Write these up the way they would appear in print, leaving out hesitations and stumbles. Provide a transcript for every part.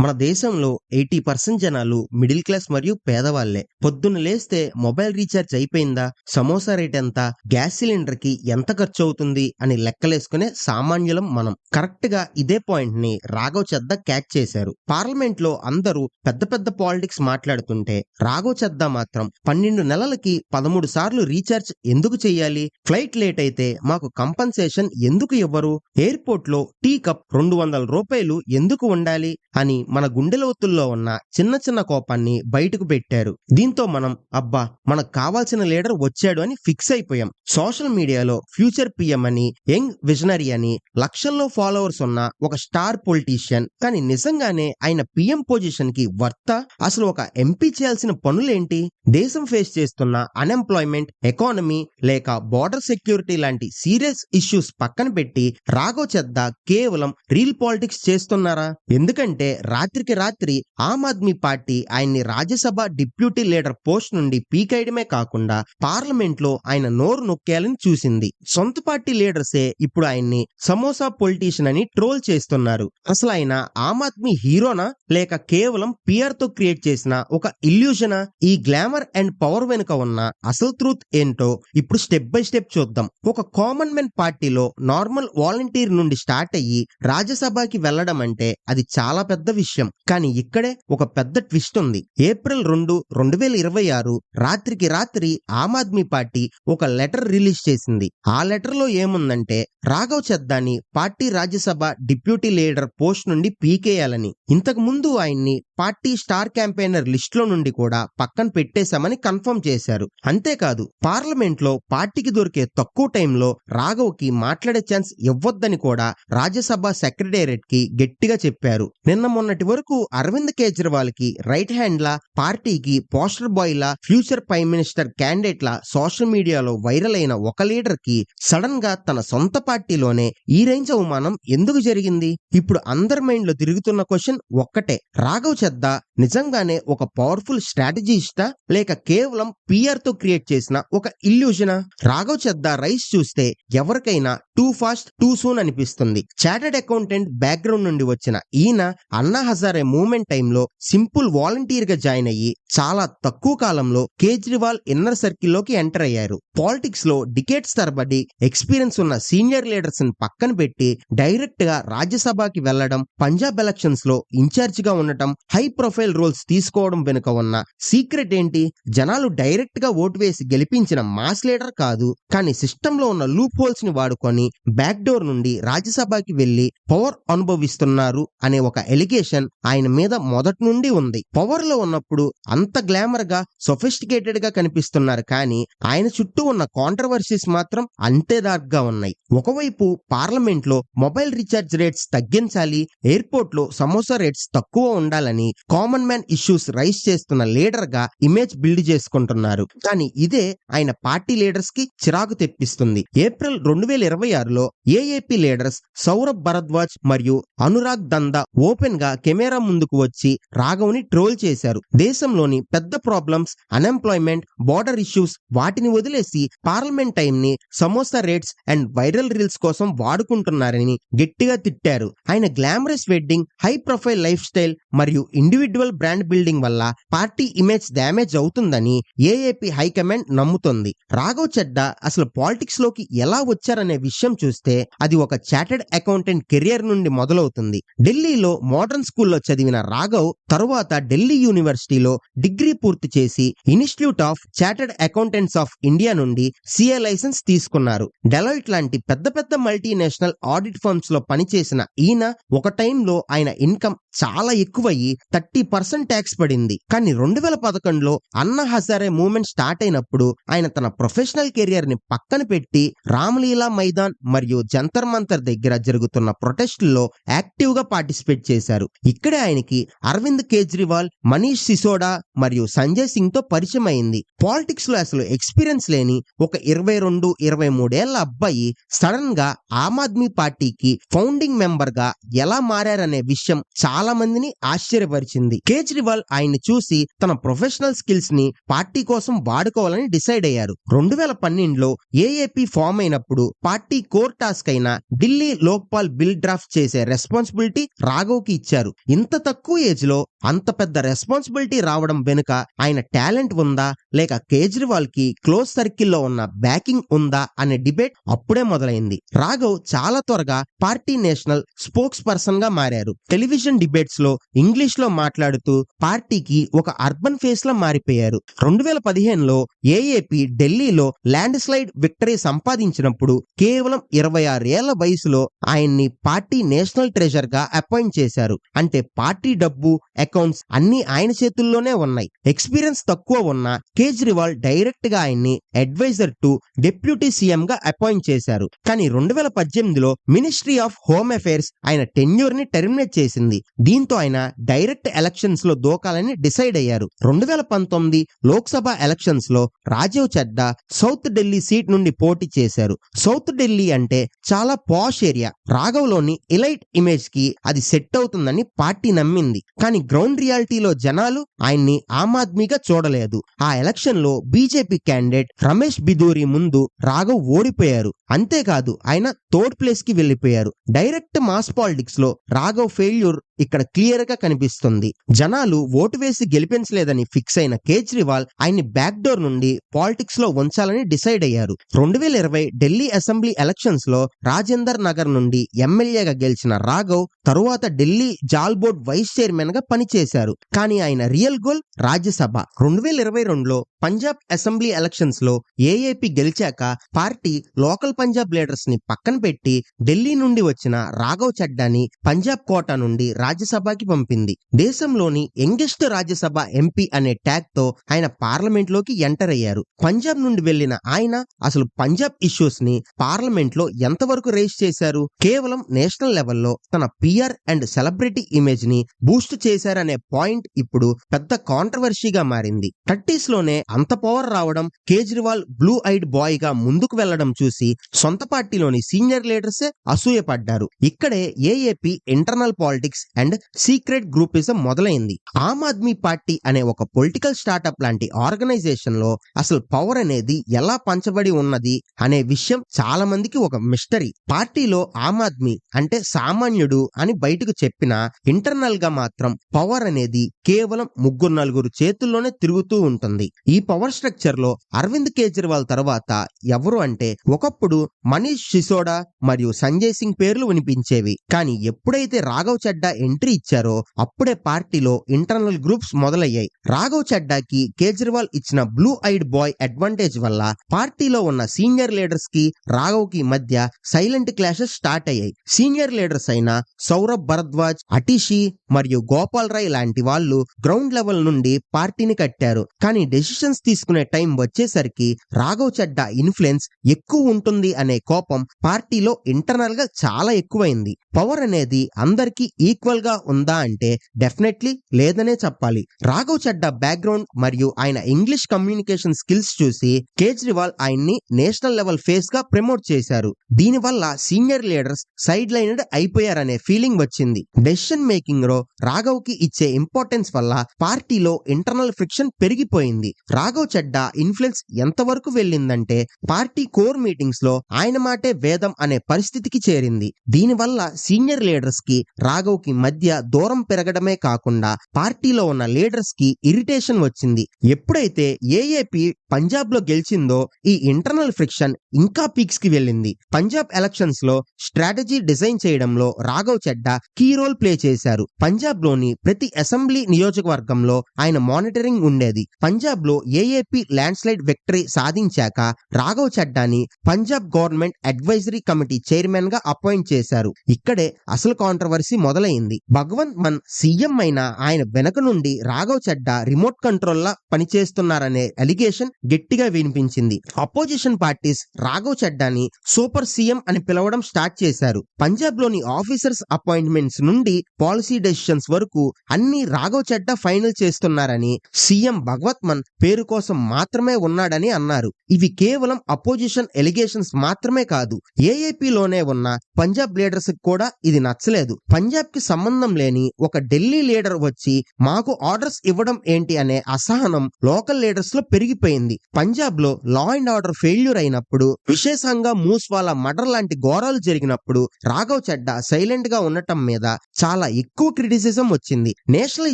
మన దేశంలో 80% జనాలు మిడిల్ క్లాస్ మరియు పేదవాళ్లే. పొద్దున్న లేస్తే మొబైల్ రీఛార్జ్ అయిపోయిందా, సమోసా రేట్ ఎంత, గ్యాస్ సిలిండర్ కి ఎంత ఖర్చు అవుతుంది అని లెక్కలేసుకునే సామాన్యులం మనం. కరెక్ట్ గా ఇదే పాయింట్ ని రాఘవ్ చద్దా క్యాచ్ చేశారు. పార్లమెంట్ లో అందరూ పెద్ద పెద్ద పాలిటిక్స్ మాట్లాడుతుంటే రాఘవ్ చద్దా మాత్రం 12 నెలలకి 13 సార్లు రీఛార్జ్ ఎందుకు చెయ్యాలి, ఫ్లైట్ లేట్ అయితే మాకు కంపన్సేషన్ ఎందుకు ఇవ్వరు, ఎయిర్పోర్ట్ లో టీ కప్ 200 రూపాయలు ఎందుకు ఉండాలి అని మన గుండె లోతుల్లో ఉన్న చిన్న చిన్న కోపాన్ని బయటకు పెట్టారు. దీంతో మనం అబ్బా మనకు కావాల్సిన లీడర్ వచ్చాడు అని ఫిక్స్ అయిపోయాం. సోషల్ మీడియాలో ఫ్యూచర్ పిఎం అని, యంగ్ విజనరీ అని లక్షల్లో ఫాలోవర్స్ ఉన్న ఒక స్టార్ పొలిటీషియన్, కానీ నిజంగానే ఆయన పిఎం పొజిషన్ కి వర్త? అసలు ఒక ఎంపీ చేయాల్సిన పనులేంటి? దేశం ఫేస్ చేస్తున్న అన్ఎంప్లాయ్మెంట్, ఎకానమీ లేక బార్డర్ సెక్యూరిటీ లాంటి సీరియస్ ఇష్యూస్ పక్కన పెట్టి రాఘవ్ చద్దా కేవలం రీల్ పాలిటిక్స్ చేస్తున్నారా? ఎందుకంటే రాత్రికి రాత్రి ఆమ్ ఆద్మీ పార్టీ ఆయన్ని రాజ్యసభ డిప్యూటీ లీడర్ పోస్ట్ నుండి పీకేయడమే కాకుండా పార్లమెంట్ లో ఆయన నోరు నొక్కేయాలని చూసింది. సొంత పార్టీ లీడర్సే ఇప్పుడు ఆయన్ని సమోసా పొలిటీషియన్ అని ట్రోల్ చేస్తున్నారు. అసలు ఆయన ఆమ్ ఆద్మీ హీరోనా లేక కేవలం పిఆర్ తో క్రియేట్ చేసిన ఒక ఇల్యూజనా? ఈ గ్లామర్ అండ్ పవర్ వెనుక ఉన్న అసలు ట్రూత్ ఏంటో ఇప్పుడు స్టెప్ బై స్టెప్ చూద్దాం. ఒక కామన్ మెన్ పార్టీలో నార్మల్ వాలంటీర్ నుండి స్టార్ట్ అయ్యి రాజ్యసభకి వెళ్లడం అంటే అది చాలా పెద్ద విషయం. కానీ ఇక్కడే ఒక పెద్ద ట్విస్ట్ ఉంది. ఏప్రిల్ 2, 2026 రాత్రికి రాత్రి ఆమ్ ఆద్మీ పార్టీ ఒక లెటర్ రిలీజ్ చేసింది. ఆ లెటర్ లో ఏముందంటే రాఘవ్ చద్దాని party Rajya Sabha deputy leader post నుండి పీకేయాలని. ఇంతకు ముందు ఆయన్ని పార్టీ స్టార్ క్యాంపెయినర్ లిస్ట్ లో నుండి కూడా పక్కన పెట్టేశామని కన్ఫర్మ్ చేశారు. అంతేకాదు పార్లమెంట్ లో పార్టీకి దొరికే తక్కువ టైంలో రాఘవ్ కి మాట్లాడే ఛాన్స్ ఇవ్వొద్దని కూడా రాజ్యసభ సెక్రటేరియట్ కి గట్టిగా చెప్పారు. నిన్న మొన్నటి వరకు అరవింద్ కేజ్రీవాల్ కి రైట్ హ్యాండ్ లా, పార్టీకి పోస్టర్ బాయ్ లా, ఫ్యూచర్ ప్రైమ్ మినిస్టర్ క్యాండిడేట్ లా సోషల్ మీడియాలో వైరల్ అయిన ఒక లీడర్ కి సడన్ గా తన సొంత పార్టీలోనే ఈ రేంజ్ అవమానం ఎందుకు జరిగింది? ఇప్పుడు అందరి మైండ్ లో తిరుగుతున్న క్వశ్చన్ ఒక్కటే, రాఘవ్ చద్దా నిజంగానే ఒక పవర్ఫుల్ స్ట్రాటజిస్టా లేక కేవలం పిఆర్ తో క్రియేట్ చేసిన ఒక ఇల్యూజనా? రాఘవ్ చద్దా రైస్ చూస్తే ఎవరికైనా టూ ఫాస్ట్ టూ సూన్ అనిపిస్తుంది. చార్టెడ్ అకౌంటెంట్ బ్యాక్గ్రౌండ్ నుండి వచ్చిన ఈయన అన్నా హజారే మూవ్మెంట్ టైంలో సింపుల్ వాలంటీర్ గా జాయిన్ అయ్యి చాలా తక్కువ కాలంలో కేజ్రీవాల్ ఇన్నర్ సర్కిల్ లోకి ఎంటర్ అయ్యారు. పాలిటిక్స్ లో డికేట్స్ తరబడి ఎక్స్పీరియన్స్ ఉన్న సీనియర్ లీడర్స్ ని పక్కన పెట్టి డైరెక్ట్ గా రాజ్యసభకి వెళ్లడం, పంజాబ్ ఎలక్షన్స్ లో ఇన్ఛార్జ్ గా ఉండటం, హై ప్రొఫైల్ రోల్స్ తీసుకోవడం వెనుక ఉన్న సీక్రెట్ ఏంటి? జనాలు డైరెక్ట్ గా ఓటు వేసి గెలిపించిన మాస్ లీడర్ కాదు, కానీ సిస్టమ్ లో ఉన్న లూప్ హోల్స్ ని వాడుకొని బ్యాక్ డోర్ నుండి రాజ్యసభకి వెళ్లి పవర్ అనుభవిస్తున్నారు అనే ఒక ఎలిగేషన్ ఆయన మీద మొదటి నుండి ఉంది. పవర్ లో ఉన్నప్పుడు అంత గ్లామర్ గా, సొఫిస్టికేటెడ్ గా కనిపిస్తున్నారు, కానీ ఆయన చుట్టూ ఉన్న కాంట్రవర్సీస్ మాత్రం అంతే డార్క్ గా ఉన్నాయి. ఒకవైపు పార్లమెంట్ లో మొబైల్ రీఛార్జ్ రేట్స్ తగ్గించాలి, ఎయిర్పోర్ట్ లో సమోసా రేట్స్ తక్కువ ఉండాలని కామన్ మ్యాన్ ఇష్యూస్ రైజ్ చేస్తున్న లీడర్ గా ఇమేజ్ బిల్డ్ చేసుకుంటున్నారు. కానీ ఇదే ఆయన పార్టీ లీడర్స్ కి చిరాకు తెప్పిస్తుంది. ఏప్రిల్ 2026లో ఏఏపీ లీడర్స్ సౌరభ్ భరద్వాజ్ మరియు అనురాగ్ దందా ఓపెన్ గా కెమెరా ముందుకు వచ్చి రాఘవ్ ని ట్రోల్ చేశారు. దేశంలోని పెద్ద ప్రాబ్లమ్స్, అన్ఎంప్లాయ్మెంట్, బార్డర్ ఇష్యూస్ వాటిని వదిలేసి పార్లమెంట్ టైం ని samosa rates and viral reels కోసం వాడుకుంటున్నారని గట్టిగా తిట్టారు. ఆయన glamorous wedding, high profile life style మరియు ఇండివిడ్యువల్ బ్రాండ్ బిల్డింగ్ వల్ల పార్టీ ఇమేజ్ డ్యామేజ్ అవుతుందని ఏఏపీ హైకమాండ్ నమ్ముతోంది. రాఘవ్ చద్దా అసలు పాలిటిక్స్ లోకి ఎలా వచ్చారనే విషయం చూస్తే అది ఒక చార్టెడ్ అకౌంటెంట్ కెరియర్ నుండి మొదలవుతుంది. ఢిల్లీలో మోడర్న్ స్కూల్లో చదివిన రాఘవ్ తరువాత ఢిల్లీ యూనివర్సిటీలో డిగ్రీ పూర్తి చేసి institute of chartered accountants of India నుండి సిఏ లైసెన్స్ తీసుకున్నారు. డెలాయిట్ లాంటి పెద్ద పెద్ద మల్టీనేషనల్ ఆడిట్ ఫర్మ్స్ లో పనిచేసిన ఈయన ఒక టైంలో ఆయన ఇన్కమ్ చాలా ఎక్కువయ్యి 30% ట్యాక్స్ పడింది. కానీ 2011లో అన్నా హజారే మూవ్మెంట్ స్టార్ట్ అయినప్పుడు ఆయన తన ప్రొఫెషనల్ కెరియర్ ని పక్కన పెట్టి రామలీలా మైదాన్ మరియు జంతర్ మంతర్ దగ్గర జరుగుతున్న ప్రొటెస్టుల్లో యాక్టివ్ గా పార్టిసిపేట్ చేశారు. ఇక్కడే ఆయనకి అరవింద్ కేజ్రీవాల్, మనీష్ సిసోడా మరియు సంజయ్ సింగ్ తో పరిచయం అయింది. పాలిటిక్స్ లో అసలు ఎక్స్పీరియన్స్ లేని ఒక 22-23 ఏళ్ల అబ్బాయి సడన్ గా ఆమ్ ఆద్మీ పార్టీకి ఫౌండింగ్ మెంబర్ గా ఎలా మారారనే విషయం చాలా చాలా మందిని ఆశ్చర్యపరిచింది. కేజ్రీవాల్ ఆయన్ని చూసి తన ప్రొఫెషనల్ స్కిల్స్ ని పార్టీ కోసం వాడుకోవాలని డిసైడ్ అయ్యారు. 2012లో ఏఏపీ ఫామ్ అయినప్పుడు పార్టీ కోర్ టాస్క్ అయిన ఢిల్లీ లోక్పాల్ బిల్ డ్రాఫ్ట్ చేసే రెస్పాన్సిబిలిటీ రాఘవ్ కి ఇచ్చారు. ఇంత తక్కువ ఏజ్ లో అంత పెద్ద రెస్పాన్సిబిలిటీ రావడం వెనుక ఆయన టాలెంట్ ఉందా లేక కేజ్రీవాల్ కి క్లోజ్ సర్కిల్లో ఉన్న బ్యాకింగ్ ఉందా అనే డిబేట్ అప్పుడే మొదలైంది. రాఘవ్ చాలా త్వరగా పార్టీ నేషనల్ స్పోక్స్ పర్సన్ గా మారారు. టెలివిజన్ డిబేట్స్ లో ఇంగ్లీష్ లో మాట్లాడుతూ పార్టీకి ఒక అర్బన్ ఫేస్ లా మారిపోయారు. 2015లో ఏఏపీ ఢిల్లీలో ల్యాండ్ స్లైడ్ విక్టరీ సంపాదించినప్పుడు కేవలం 26 ఏళ్ల వయసులో ఆయన్ని పార్టీ నేషనల్ ట్రెజర్ గా అపాయింట్ చేశారు. అంటే పార్టీ డబ్బు, అకౌంట్స్ అన్ని ఆయన చేతుల్లోనే ఉన్నాయి. ఎక్స్పీరియన్స్ తక్కువ ఉన్న కేజ్రీవాల్ డైరెక్ట్ గా ఆయన్ని అడ్వైజర్ టు డిప్యూటీ సీఎం గా అపాయింట్ చేశారు. కానీ 2018లో మినిస్ట్రీ ఆఫ్ హోమ్ అఫైర్స్ ఆయన టెన్యూర్ ని టెర్మినేట్ చేసింది. దీంతో ఆయన డైరెక్ట్ ఎలక్షన్స్ లో దూకాలని డిసైడ్ అయ్యారు. 2019 లోక్సభ ఎలక్షన్స్ లో రాజీవ్ చడ్డా సౌత్ ఢిల్లీ సీట్ నుండి పోటీ చేశారు. సౌత్ ఢిల్లీ అంటే చాలా పాష్ ఏరియా. రాఘవ్ లోని ఎలైట్ ఇమేజ్ కి అది సెట్ అవుతుందని పార్టీ నమ్మింది. కానీ గ్రౌండ్ రియాలిటీలో జనాలు ఆయన్ని ఆమ్ ఆద్మీగా చూడలేదు. ఆ ఎలక్షన్ లో బీజేపీ క్యాండిడేట్ రమేష్ బిధూరి ముందు రాఘవ్ ఓడిపోయారు. అంతేకాదు ఆయన థర్డ్ ప్లేస్ కి వెళ్లిపోయారు. డైరెక్ట్ మాస్ పాలిటిక్స్ లో రాఘవ్ ఫెయిల్యూర్ ఇక్కడ క్లియర్ గా కనిపిస్తుంది. జనాలు ఓటు వేసి గెలిపించలేదని ఫిక్స్ అయిన కేజ్రీవాల్ ఆయన్ని బ్యాక్ డోర్ నుండి పాలిటిక్స్ లో ఉంచాలని డిసైడ్ అయ్యారు. 2020 ఢిల్లీ అసెంబ్లీ ఎలక్షన్స్ లో రాజేందర్ నగర్ నుండి ఎమ్మెల్యేగా గెలిచిన రాఘవ్ తరువాత ఢిల్లీ జాల్ బోర్డ్ వైస్ చైర్మన్ గా పనిచేశారు. కానీ ఆయన రియల్ గోల్ రాజ్యసభ. 2022లో పంజాబ్ అసెంబ్లీ ఎలక్షన్స్ లో ఏఏపీ గెలిచాక పార్టీ లోకల్ పంజాబ్ లీడర్స్ ని పక్కన పెట్టి ఢిల్లీ నుండి వచ్చిన రాఘవ్ చడ్డాని పంజాబ్ కోటా నుండి రాజ్యసభకి పంపింది. దేశంలోని యంగెస్ట్ రాజ్యసభ ఎంపీ అనే ట్యాగ్ తో ఆయన పార్లమెంట్ లోకి ఎంటర్ అయ్యారు. పంజాబ్ నుండి వెళ్లిన ఆయన అసలు పంజాబ్ ఇష్యూస్ ని పార్లమెంట్ లో ఎంతవరకు రేస్ చేశారు? కేవలం నేషనల్ లెవెల్లో తన పిఆర్ అండ్ సెలబ్రిటీ ఇమేజ్ ని బూస్ట్ చేశారనే పాయింట్ ఇప్పుడు పెద్ద కాంట్రవర్సీగా మారింది. 30s లోనే అంత పవర్ రావడం, కేజ్రీవాల్ బ్లూ ఐడ్ బాయ్ గా ముందుకు వెళ్లడం చూసి సొంత పార్టీలోని సీనియర్ లీడర్సే అసూయపడ్డారు. ఇక్కడే AAP internal politics and secret groupism మొదలైంది. ఆమ్ ఆద్మీ పార్టీ అనే ఒక పొలిటికల్ స్టార్టప్ లాంటి ఆర్గనైజేషన్ లో అసలు పవర్ అనేది ఎలా పంచబడి ఉన్నది అనే విషయం చాలా మందికి ఒక మిస్టరీ. పార్టీలో ఆమ్ ఆద్మీ అంటే సామాన్యుడు అని బయటకు చెప్పినా ఇంటర్నల్ గా మాత్రం పవర్ అనేది కేవలం 3-4 చేతుల్లోనే తిరుగుతూ ఉంటుంది. ఈ పవర్ స్ట్రక్చర్ లో అరవింద్ కేజ్రీవాల్ తర్వాత ఎవరు అంటే ఒకప్పుడు మనీష్ సిసోడా మరియు సంజయ్ సింగ్ పేర్లు వినిపించేవి. కానీ ఎప్పుడైతే రాఘవ్ చడ్డా ఎంట్రీ ఇచ్చారో అప్పుడే పార్టీలో ఇంటర్నల్ గ్రూప్స్ మొదలయ్యాయి. రాఘవ్ చడ్డాకి కేజ్రీవాల్ ఇచ్చిన బ్లూ ఐడ్ బాయ్ అడ్వాంటేజ్ వల్ల పార్టీలో ఉన్న సీనియర్ లీడర్స్ కి రాఘవ్ కి మధ్య సైలెంట్ క్లాషెస్ స్టార్ట్ అయ్యాయి. సీనియర్ లీడర్స్ అయిన సౌరభ్ భరద్వాజ్, అటిషి మరియు గోపాల్ రాయ్ లాంటి వాళ్ళు గ్రౌండ్ లెవెల్ నుండి పార్టీని కట్టారు. కానీ డెసిషన్స్ తీసుకునే టైం వచ్చేసరికి రాఘవ్ చడ్డా ఇన్ఫ్లుయెన్స్ ఎక్కువ ఉంటుంది అనే కోపం పార్టీలో ఇంటర్నల్ గా చాలా ఎక్కువైంది. పవర్ అనేది అందరికీ ఈక్వల్ గా ఉందా అంటే డెఫినెట్లీ లేదనే చెప్పాలి. రాఘవ్ చడ్డా బ్యాక్గ్రౌండ్ మరియు ఆయన ఇంగ్లీష్ కమ్యూనికేషన్ స్కిల్స్ చూసి కేజ్రీవాల్ ఆయన్ని నేషనల్ లెవెల్ ఫేస్ గా ప్రమోట్ చేశారు. దీనివల్ల senior leaders side lined అయిపోయారనే feeling వచ్చింది. డెసిషన్ మేకింగ్ లో రాఘవ్ కి ఇచ్చే ఇంపార్టెన్స్ వల్ల పార్టీలో ఇంటర్నల్ ఫ్రిక్షన్ పెరిగిపోయింది. రాఘవ్ చడ్డా ఇన్ఫ్లుయెన్స్ ఎంతవరకు వెళ్ళిందంటే పార్టీ కోర్ మీటింగ్స్ లో ఆయన మాటే వేదం అనే పరిస్థితికి చేరింది. దీనివల్ల సీనియర్ లీడర్స్ కి రాఘవ్ కి మధ్య దూరం పెరగడమే కాకుండా పార్టీలో ఉన్న లీడర్స్ కి ఇరిటేషన్ వచ్చింది. ఎప్పుడైతే ఏఏపీ పంజాబ్ లో గెలిచిందో ఈ ఇంటర్నల్ ఫ్రిక్షన్ ఇంకా పీక్స్ కి వెళ్ళింది. పంజాబ్ ఎలక్షన్స్ లో స్ట్రాటజీ డిజైన్ చేయడంలో Raghav Chadha key role play చేశారు. పంజాబ్ లోని ప్రతి అసెంబ్లీ నియోజకవర్గంలో ఆయన మానిటరింగ్ ఉండేది. పంజాబ్ లో ఏఏపీ ల్యాండ్ స్లైడ్ విక్టరీ సాధించాక రాఘవ్ చడ్డాని Punjab government advisory committee chairman గా అపాయింట్ చేశారు. ఇక్కడే అసలు కాంట్రవర్సీ మొదలైంది. భగవంత్ మాన్ సీఎం అయిన ఆయన వెనక నుండి రాఘవ్ చడ్డా రిమోట్ కంట్రోల్ లా పనిచేస్తున్నారనే అలిగేషన్ గట్టిగా వినిపించింది. అపోజిషన్ పార్టీస్ రాఘవ్ చడ్డాని సూపర్ సీఎం అని పిలవడం స్టార్ట్ చేశారు. పంజాబ్ లోని ఆఫీసర్స్ అపాయింట్మెంట్స్ నుండి పాలసీ డెసిషన్స్ వరకు అన్ని రాఘవ్ చడ్డా ఫైనల్ చేస్తున్నారని, సీఎం భగవత్ మాన్ పేరు కోసం మాత్రమే ఉన్నాడని అన్నారు. ఇవి కేవలం అపోజిషన్ ఎలిగేషన్స్ మాత్రమే కాదు, ఏఏపీలోనే ఉన్న పంజాబ్ లీడర్స్ కూడా ఇది నచ్చలేదు. పంజాబ్ కి సంబంధించిన సంబంధం లేని ఒక ఢిల్లీ లీడర్ వచ్చి మాకు ఆర్డర్స్ ఇవ్వడం ఏంటి అనే అసహనం లోకల్ లీడర్స్ లో పెరిగిపోయింది. పంజాబ్ లో లా అండ్ ఆర్డర్ ఫెయిల్యూర్ అయినప్పుడు, విశేషంగా మూస్వాలా మర్డర్ లాంటి ఘోరాలు జరిగినప్పుడు రాఘవ్ చెడ్డా సైలెంట్ గా ఉండటం మీద చాలా ఎక్కువ క్రిటిసిజం వచ్చింది. నేషనల్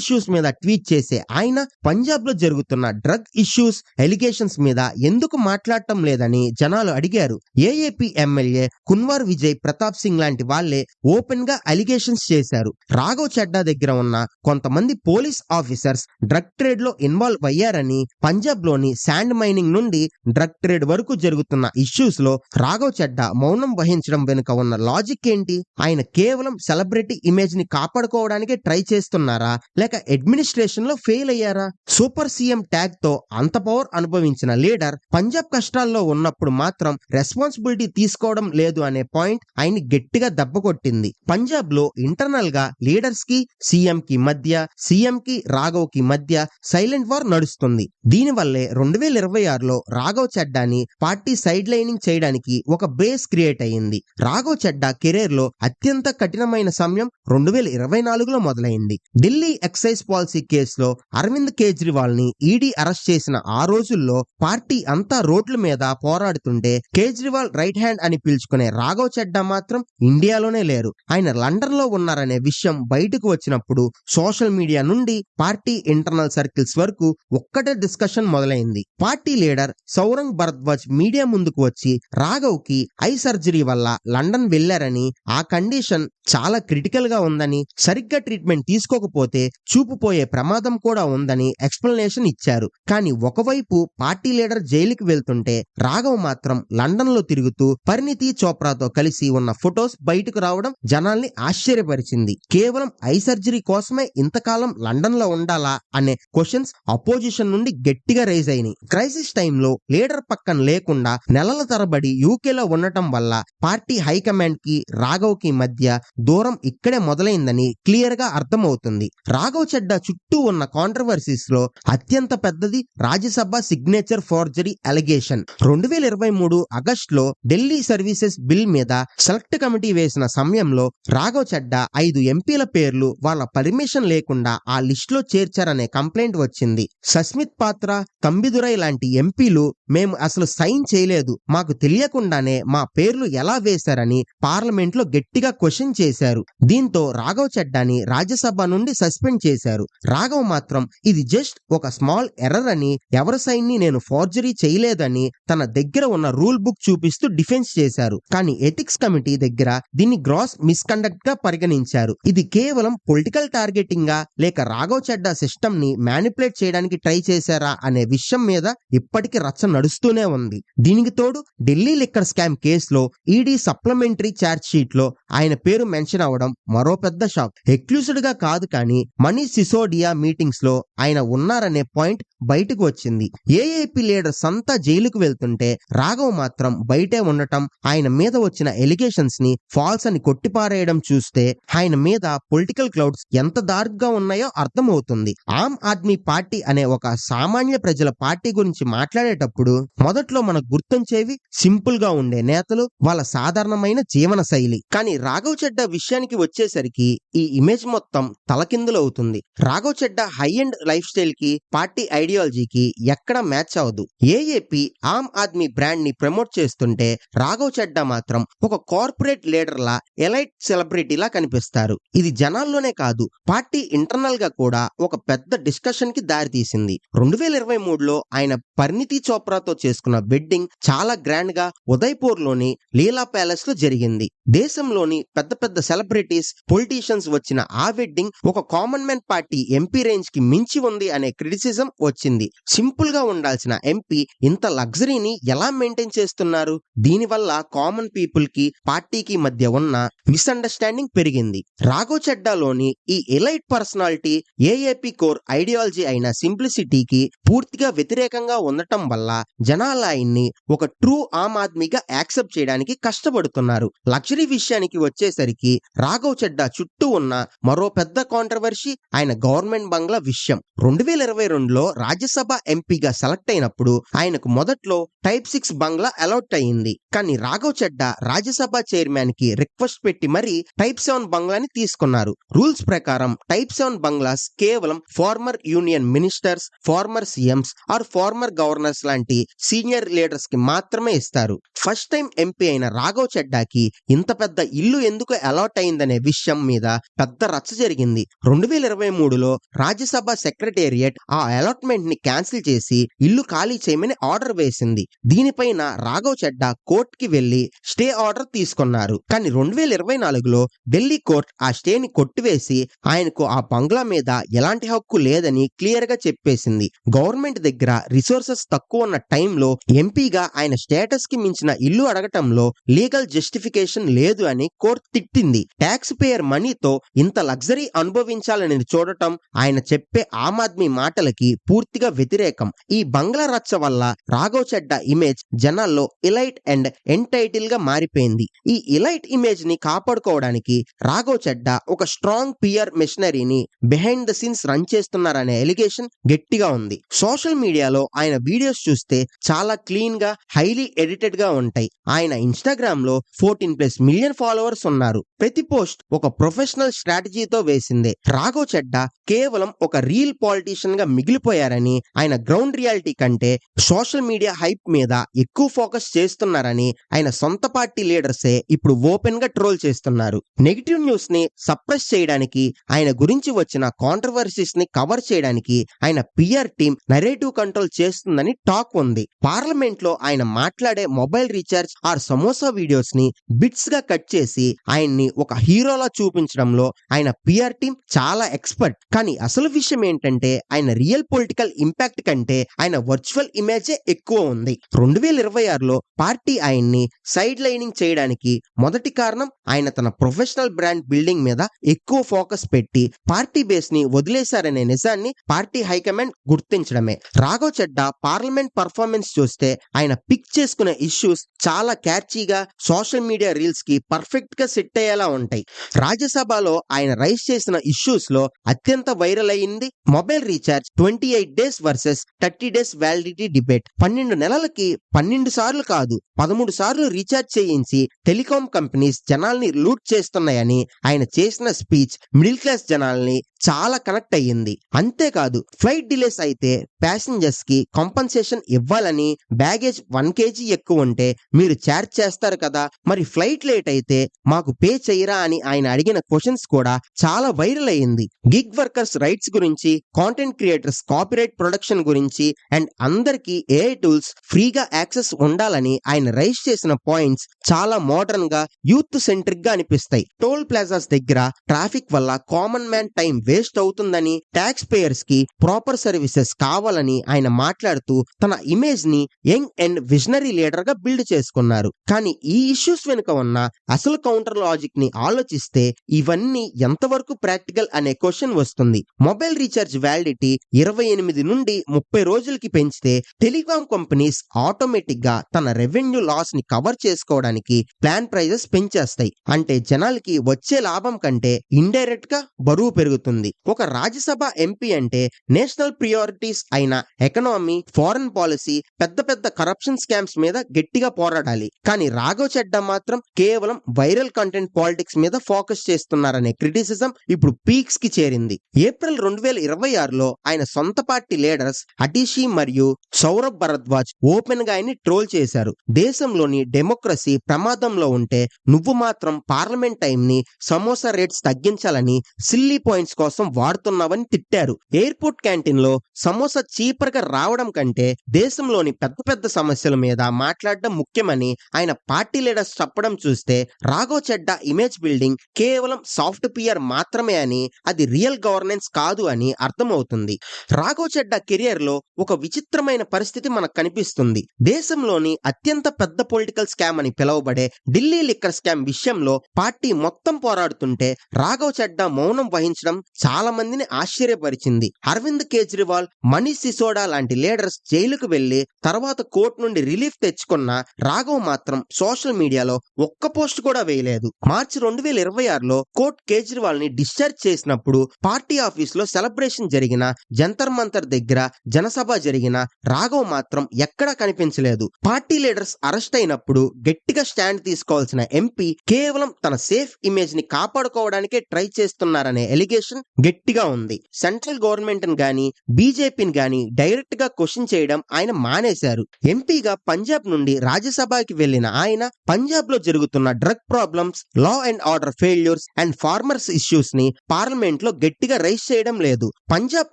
ఇష్యూస్ మీద ట్వీట్ చేసే ఆయన పంజాబ్ లో జరుగుతున్న డ్రగ్ ఇష్యూస్ ఎలిగేషన్స్ మీద ఎందుకు మాట్లాడటం లేదని జనాలు అడిగారు. ఏఏపీ ఎమ్మెల్యే కున్వార్ విజయ్ ప్రతాప్ సింగ్ లాంటి వాళ్లే ఓపెన్ గా అలిగేషన్స్ చేశారు. రాఘవ్ చెడ్డా దగ్గర ఉన్న కొంతమంది పోలీస్ ఆఫీసర్స్ డ్రగ్ ట్రేడ్ లో ఇన్వాల్వ్ అయ్యారని, పంజాబ్ లోని శాండ్ మైనింగ్ నుండి డ్రగ్ ట్రేడ్ వరకు జరుగుతున్న ఇష్యూస్ లో రాఘవ్ చెడ్డా మౌనం వహించడం వెనుక ఉన్న లాజిక్ ఏంటి? ఆయన కేవలం సెలబ్రిటీ ఇమేజ్ ని కాపాడుకోవడానికే ట్రై చేస్తున్నారా, లేక అడ్మినిస్ట్రేషన్ లో ఫెయిల్ అయ్యారా? సూపర్ సీఎం ట్యాగ్ తో అంత పవర్ అనుభవించిన లీడర్ పంజాబ్ కష్టాల్లో ఉన్నప్పుడు మాత్రం రెస్పాన్సిబిలిటీ తీసుకోవడం లేదు అనే పాయింట్ ఆయన్ని గట్టిగా దెబ్బకొట్టింది. పంజాబ్ లో ఇంటర్నల్ గా లీడర్స్ కి, సీఎం కి మధ్య, సీఎం కి రాఘవ్ కి మధ్య సైలెంట్ వార్ నడుస్తుంది. దీనివల్లే 2026లో రాఘవ్ చెడ్డాని పార్టీ సైడ్ లైనింగ్ చేయడానికి ఒక బేస్ క్రియేట్ అయ్యింది. రాఘవ్ చెడ్డా కెరీర్ లో అత్యంత కఠినమైన సమయం 2024లో మొదలైంది. ఢిల్లీ ఎక్సైజ్ పాలసీ కేసులో అరవింద్ కేజ్రీవాల్ ని ఈడీ అరెస్ట్ చేసిన ఆ రోజుల్లో పార్టీ అంతా రోడ్ల మీద పోరాడుతుంటే కేజ్రీవాల్ రైట్ హ్యాండ్ అని పిలుచుకునే రాఘవ్ చెడ్డా మాత్రం ఇండియాలోనే లేరు. ఆయన లండన్ లో ఉన్నారనే విషయం బయటకు వచ్చినప్పుడు సోషల్ మీడియా నుండి పార్టీ ఇంటర్నల్ సర్కిల్స్ వరకు ఒక్కటే డిస్కషన్ మొదలైంది. పార్టీ లీడర్ సౌరంగ్ భరద్వాజ్ మీడియా ముందుకు వచ్చి రాఘవ్ కి ఐ సర్జరీ వల్ల లండన్ వెళ్లారని, ఆ కండిషన్ చాలా క్రిటికల్ గా ఉందని, సరిగ్గా ట్రీట్మెంట్ తీసుకోకపోతే చూపు పోయే ప్రమాదం కూడా ఉందని ఎక్స్ప్లెనేషన్ ఇచ్చారు. కానీ ఒకవైపు పార్టీ లీడర్ జైలుకి వెళ్తుంటే రాఘవ్ మాత్రం లండన్ లో తిరుగుతూ పరిణితి చోప్రాతో కలిసి ఉన్న ఫొటోస్ బయటకు రావడం జనాల్ని ఆశ్చర్యపరిచింది. కేవలం ఐ సర్జరీ కోసమే ఇంతకాలం లండన్ లో ఉండాలా అనే క్వశ్చన్స్ అపోజిషన్ నుండి గట్టిగా రైజ్ అయినాయి. క్రైసిస్ టైంలో లీడర్ పక్కన లేకుండా నెలల తరబడి యూకేలో ఉండటం వల్ల పార్టీ హైకమాండ్ కి రాఘవ్ కి మధ్య దూరం ఇక్కడే మొదలైందని క్లియర్ గా అర్థమవుతుంది. రాఘవ్ చెడ్డా చుట్టూ ఉన్న కాంట్రవర్సీస్ లో అత్యంత పెద్దది రాజ్యసభ సిగ్నేచర్ ఫోర్జరీ అలిగేషన్. 2023 ఆగస్టులో ఢిల్లీ సర్వీసెస్ బిల్ మీద సెలెక్ట్ కమిటీ వేసిన సమయంలో రాఘవ్ చెడ్డా 5 ఎంపీల పేర్లు వాళ్ళ పర్మిషన్ లేకుండా ఆ లిస్ట్ లో చేర్చారనే కంప్లైంట్ వచ్చింది. సస్మిత్ పాత్ర, తంబిదురై లాంటి ఎంపీలు మేము అసలు సైన్ చేయలేదు, మాకు తెలియకుండానే మా పేర్లు ఎలా వేశారని పార్లమెంట్ లో గట్టిగా క్వశ్చన్ చేశారు. దీంతో రాఘవ్ చెడ్డాని రాజ్యసభ నుండి సస్పెండ్ చేశారు. రాఘవ్ మాత్రం ఇది జస్ట్ ఒక స్మాల్ ఎర్రర్ అని, ఎవరి సైన్ ని నేను ఫోర్జరీ చేయలేదని తన దగ్గర ఉన్న రూల్ బుక్ చూపిస్తూ డిఫెన్స్ చేశారు. కానీ ఎథిక్స్ కమిటీ దగ్గర దీన్ని గ్రాస్ మిస్కండక్ట్ గా పరిగణించారు. ఇది కేవలం పొలిటికల్ టార్గెటింగ్ గా, లేక రాఘవ్ చెడ్డా సిస్టమ్ ని మ్యానిపులేట్ చేయడానికి ట్రై చేశారా అనే విషయం మీద ఇప్పటికీ రచ్చ నడుస్తూనే ఉంది. దీనికి తోడు ఢిల్లీ లిక్కర్ స్కామ్ కేసులో ఈడీ సప్లిమెంటరీ ఛార్జ్ షీట్ లో ఆయన పేరు మెన్షన్ అవడం మరో పెద్ద షాక్. ఎక్స్క్లూసివ్ గా కాదు కానీ మనీష్ సిసోడియా మీటింగ్స్ లో ఆయన ఉన్నారనే పాయింట్ బయటకు వచ్చింది. ఏఏపీ లీడర్స్ అంతా జైలుకు వెళ్తుంటే రాఘవ్ మాత్రం బయటే ఉండటం, ఆయన మీద వచ్చిన ఎలిగేషన్స్ ని ఫాల్స్ అని కొట్టిపారేయడం చూస్తే ఆయన మీద పొలిటికల్ క్లౌడ్స్ ఎంత డార్క్ గా ఉన్నాయో అర్థమవుతుంది. ఆమ్ ఆద్మీ పార్టీ అనే ఒక సామాన్య ప్రజల పార్టీ గురించి మాట్లాడేటప్పుడు మొదట్లో మనకు గుర్తొచ్చేవి సింపుల్ గా ఉండే నేతలు, వాళ్ళ సాధారణమైన జీవన శైలి. కానీ రాఘవ్ చెడ్డా విషయానికి వచ్చేసరికి ఈ ఇమేజ్ మొత్తం తలకిందులవుతుంది. Raghav Chadha high end lifestyle కి, పార్టీ ఐడియాలజీకి ఎక్కడ మ్యాచ్ అవ్వదు. ఏఏపీ ఆమ్ ఆద్మీ బ్రాండ్ ని ప్రమోట్ చేస్తుంటే రాఘవ్ చెడ్డా మాత్రం ఒక కార్పొరేట్ లీడర్ లా, ఎలైట్ సెలబ్రిటీలా కనిపిస్తారు. ఇది జనాల్లోనే కాదు, పార్టీ ఇంటర్నల్ గా కూడా ఒక పెద్ద డిస్కషన్ కి దారితీసింది. 2023లో ఆయన పరిణితి చోప్రాతో చేసుకున్న వెడ్డింగ్ చాలా గ్రాండ్ గా ఉదయ్పూర్ లోని లీలా ప్యాలెస్ లో జరిగింది. దేశంలోని పెద్ద పెద్ద సెలబ్రిటీస్, పొలిటీషియన్స్ వచ్చిన ఆ వెడ్డింగ్ ఒక common man party MP range కి మించి ఉంది అనే క్రిటిసిజం వచ్చింది. సింపుల్ గా ఉండాల్సిన ఎంపీ ఇంత లగ్జరీని ఎలా మెయింటైన్ చేస్తున్నారు? దీనివల్ల కామన్ పీపుల్ కి, పార్టీకి మధ్య ఉన్న మిస్అండర్స్టాండింగ్ పెరిగింది. రాఘవ్ చెడ్డాలోని ఈ elite personality AAP core ideology అయిన సింప్లిసిటీకి పూర్తిగా వ్యతిరేకంగా ఉండటం వల్ల జనాలు ఆయన్ని ఒక ట్రూ ఆమ్ ఆద్మీగా యాక్సెప్ట్ చేయడానికి కష్టపడుతున్నారు. లగ్జరీ విషయానికి వచ్చేసరికి రాఘవ్ చెడ్డా చుట్టూ ఉన్న మరో పెద్ద కాంట్రవర్సీ ఆయన గవర్నమెంట్ బంగ్లా విషయం. 2022లో రాజ్యసభ ఎంపీగా సెలెక్ట్ అయినప్పుడు ఆయనకు మొదట్లో టైప్ 6 బంగ్లా అలాట్ అయింది. కానీ రాఘవ్ చెడ్డా రాజ్యసభ చైర్మన్ కి రిక్వెస్ట్ పెట్టి మరీ టైప్ 7 బంగ్లాని తీసుకున్నారు. రూల్స్ ప్రకారం టైప్ 7 బంగ్లాస్ కేవలం farmer union ministers, farmer CMs are farmer governors లాంటి సీనియర్ లీడర్స్ కి మాత్రమే ఇస్తారు. ఫస్ట్ టైం ఎంపీ అయిన రాఘవ్ చెడ్డాకి ఇంత పెద్ద ఇల్లు ఎందుకు అలాట్ అయిందనే విషయం మీద పెద్ద రచ్చ జరిగింది. 2023లో రాజ్యసభ సెక్రటేరియట్ ఆ అలాట్మెంట్ ని క్యాన్సిల్ చేసి ఇల్లు ఖాళీ చేయమని ఆర్డర్ వేసింది. దీనిపైన రాఘవ్ చెడ్డా కోర్టుకి వెళ్లి స్టే ఆర్డర్ తీసుకున్నారు. కానీ 2024లో ఢిల్లీ కోర్ట్ ఆ స్టేని కొట్టివేసి ఆయనకు ఆ బంగ్లా మీద ఎలాంటి హక్కు లేదని క్లియర్ గా చెప్పేసింది. గవర్నమెంట్ దగ్గర రిసోర్సెస్ తక్కువ ఉన్న టైంలో ఎంపీగా ఆయన స్టేటస్ కి మించిన ఇల్లు అడగటంలో లీగల్ జస్టిఫికేషన్ లేదు అని కోర్టు తిట్టింది. ట్యాక్స్ పేయర్ మనీతో ఇంత లగ్జరీ అనుభవించాలని చూడటం ఆయన చెప్పే ఆమ్ ఆద్మీ మాటలకి పూర్తిగా వ్యతిరేకం. ఈ బంగ్లా రచ్చ వల్ల రాఘవ్ చెడ్డా ఇమేజ్ జనాల్లో ఇలైట్ అండ్ ఎంటైటిల్ గా మారిపోయింది. ఈ ఇలైట్ ఇమేజ్ ని కాపాడుకోవడానికి రాఘవ్ చెడ్డా ఒక స్ట్రాంగ్ పిఆర్ మెషినరీని బిహైండ్ ద సీన్స్ రన్ చేస్తున్నారనే ఎలిగేషన్ గట్టిగా ఉంది. సోషల్ మీడియాలో ఆయన వీడియోస్ చూస్తే చాలా క్లీన్ గా హైలీ ఎడిటెడ్ గా ఉంటాయి. ఆయన ఇన్స్టాగ్రామ్ లో 14+ మిలియన్ ఫాలోవర్స్ ఉన్నారు. ప్రతి పోస్ట్ ఒక ప్రొఫెషనల్ స్ట్రాటజీతో వేసిందే. రాఘవ్ చెడ్డా కేవలం ఒక రియల్ పాలిటీషియన్ గా మిగిలిపోయారని, ఆయన గ్రౌండ్ రియాలిటీ కంటే సోషల్ మీడియా హైప్ మీద ఎక్కువ ఫోకస్ చేస్తున్నారని ఆయన సొంత పార్టీ లీడర్సే ఇప్పుడు ఓపెన్ గా ట్రోల్ చేస్తున్నారు. నెగిటివ్ న్యూస్ ని సప్రెస్ చేయడానికి, ఆయన గురించి వచ్చిన కాంట్రవర్సీస్ ని కవర్ చేయడానికి ఆయన పిఆర్ టీం నరేటివ్ కంట్రోల్ చేస్తుందని టాక్ ఉంది. పార్లమెంట్ లో ఆయన మాట్లాడే mobile recharge or samosa videos ని బిట్స్ గా కట్ చేసి ఆయన్ని ఒక హీరోలా చూపించడంలో ఆయన పిఆర్ టీం చాలా ఎక్స్పర్ట్. కానీ అసలు విషయం ఏంటంటే ఆయన రియల్ పొలిటికల్ ఇంపాక్ట్ కంటే ఆయన వర్చువల్ ఇమేజే ఎక్కువ ఉంది. 2026లో పార్టీ ఆయన్ని సైడ్ లైనింగ్ చేయడానికి మొదటి కారణం ఆయన తన ప్రొఫెషనల్ బ్రాండ్ బిల్డింగ్ మీద ఎక్కువ ఫోకస్ పెట్టి పార్టీ బేస్ ని వదిలేశారనే నిజాన్ని పార్టీ హైకమాండ్ గుర్తించడమే. రాఘవ్ చెడ్డా పార్లమెంట్ పర్ఫార్మెన్స్ చూస్తే ఆయన పిక్ చేసుకునే ఇష్యూస్ చాలా క్యాచీగా సోషల్ మీడియా రీల్స్ కి పర్ఫెక్ట్ గా సెట్ అయ్యేలా ఉంటాయి. రాజ్యసభలో ఆయన రైజ్ చేసిన ఇష్యూస్ లో అత్యంత వైరల్ అయింది mobile recharge 28 days versus 30 days validity debate. 12 నెలలకి 12 సార్లు కాదు 13 సార్లు రీఛార్జ్ చేయించి టెలికాం కంపెనీస్ జనాల్ని లూట్ చేస్తున్నాయని ఆయన చేసిన స్పీచ్ మిడిల్ క్లాస్ జనాల్ని చాలా కనెక్ట్ అయ్యింది. అంతేకాదు ఫ్లైట్ డిలేస్ అయితే ప్యాసింజర్స్ కి కాంపన్సేషన్ ఇవ్వాలని, బ్యాగేజ్ 1 kg ఎక్కువ ఉంటే మీరు ఛార్జ్ చేస్తారు కదా, మరి ఫ్లైట్ లేట్ అయితే మాకు పే చేయరా అని ఆయన అడిగిన క్వశ్చన్స్ కూడా చాలా వైరల్ అయ్యింది. గిగ్ వర్కర్స్ రైట్స్ గురించి, కాంటెంట్ క్రియేటర్స్ కాపీరైట్ ప్రొడక్షన్ గురించి అండ్ అందరికీ ఏఐ టూల్స్ ఫ్రీగా యాక్సెస్ ఉండాలని ఆయన రైజ్ చేసిన పాయింట్స్ చాలా మోడర్న్ గా యూత్ సెంట్రిక్ గా అనిపిస్తాయి. టోల్ ప్లాజాస్ దగ్గర ట్రాఫిక్ వల్ల కామన్ మ్యాన్ టైం వేస్ట్ అవుతుందని, ట్యాక్స్ పేయర్స్ కి ప్రాపర్ సర్వీసెస్ కావాలని ఆయన మాట్లాడుతూ తన ఇమేజ్ ని యంగ్ అండ్ విజనరీ లీడర్ గా బిల్డ్ చేసుకున్నారు. కానీ ఈ ఇష్యూస్ వెనుక ఉన్న అసలు కౌంటర్ లాజిక్ ని ఆలోచిస్తే ఇవన్నీ ఎంతవరకు ప్రాక్టికల్ అనే క్వశ్చన్ వస్తుంది. మొబైల్ రీఛార్జ్ వ్యాలిడిటీ 28 నుండి 30 రోజులకి పెంచితే టెలికాం కంపెనీస్ ఆటోమేటిక్ గా తన రెవెన్యూ లాస్ ని కవర్ చేసుకోవడానికి ప్లాన్ ప్రైజెస్ పెంచేస్తాయి. అంటే జనాలకి వచ్చే లాభం కంటే ఇండైరెక్ట్ గా బరువు పెరుగుతుంది. ఒక రాజ్యసభ ఎంపీ అంటే నేషనల్ ప్రియారిటీస్ అయిన ఎకనామీ, ఫారెన్ పాలసీ, పెద్ద పెద్ద కరప్షన్ స్కామ్స్ మీద గట్టిగా పోరాడాలి. కానీ రాఘవ్ చెడ్డా మాత్రం కేవలం వైరల్ కంటెంట్ పాలిటిక్స్ మీద ఫోకస్ చేస్తున్నారనే క్రిటిసిజం ఇప్పుడు పీక్స్ కి చేరింది. ఏప్రిల్ 2026లో ఆయన సొంత పార్టీ లీడర్స్ అటిషి మరియు సౌరభ్ భరద్వాజ్ ఓపెన్ గా ఆయన్ని ట్రోల్ చేశారు. దేశంలోని డెమోక్రసీ ప్రమాదంలో ఉంటే నువ్వు మాత్రం పార్లమెంట్ టైం ని సమోసా రేట్స్ తగ్గించాలని సిల్లీ పాయింట్స్ కోసం వాడుతున్నావని తిట్టారు. ఎయిర్పోర్ట్ క్యాంటీన్ లో సమోసా చీపర్ గా రావడం కంటే దేశంలోని పెద్ద పెద్ద సమస్యల మీద మాట్లాడడం ముఖ్యమని ఆయన పార్టీ లీడర్స్ చెప్పడం చూస్తే రాఘవ్ చెడ్డా ఇమేజ్ బిల్డింగ్ కేవలం సాఫ్ట్ పిఆర్ మాత్రమే అని, అది రియల్ గవర్నెన్స్ కాదు అని అర్థమవుతుంది. రాఘవ్ చెడ్డా కెరియర్ లో ఒక విచిత్రమైన పరిస్థితి మనకు కనిపిస్తుంది. దేశంలోని అత్యంత పెద్ద పొలిటికల్ స్కామ్ అని పిలువబడే ఢిల్లీ లిక్కర్ స్కామ్ విషయంలో పార్టీ మొత్తం పోరాడుతుంటే రాఘవ్ చెడ్డా మౌనం వహించడం చాలా మందిని ఆశ్చర్యపరిచింది. అరవింద్ కేజ్రీవాల్, మనీష్ సిసోడా లాంటి లీడర్స్ జైలుకు వెళ్లి తర్వాత కోర్టు నుండి రిలీఫ్ తెచ్చుకున్న రాఘవ్ మాత్రం సోషల్ మీడియాలో ఒక్క పోస్ట్ కూడా వేయలేదు. మార్చి 2026లో కోర్టు కేజ్రీవాల్ ని డిశ్చార్జ్ చేసినప్పుడు పార్టీ ఆఫీస్ లో సెలబ్రేషన్ జరిగిన, జంతర్ మంతర్ దగ్గర జనసభ జరిగిన రాఘవ్ మాత్రం ఎక్కడా కనిపించలేదు. పార్టీ లీడర్స్ అరెస్ట్ అయినప్పుడు గట్టిగా స్టాండ్ తీసుకోవాల్సిన ఎంపీ కేవలం తన సేఫ్ ఇమేజ్ ని కాపాడుకోవడానికే ట్రై చేస్తున్నారనే ఎలిగేషన్ గట్టిగా ఉంది. సెంట్రల్ గవర్నమెంట్ ని గాని బీజేపీని గాని డైరెక్ట్ గా క్వశ్చన్ చేయడం ఆయన మానేశారు. ఎంపీగా పంజాబ్ నుండి రాజ్యసభకి వెళ్లిన ఆయన పంజాబ్ లో జరుగుతున్న drug problems, law and order failures and farmers issues ని పార్లమెంట్ లో గట్టిగా రైజ్ చేయడం లేదు. పంజాబ్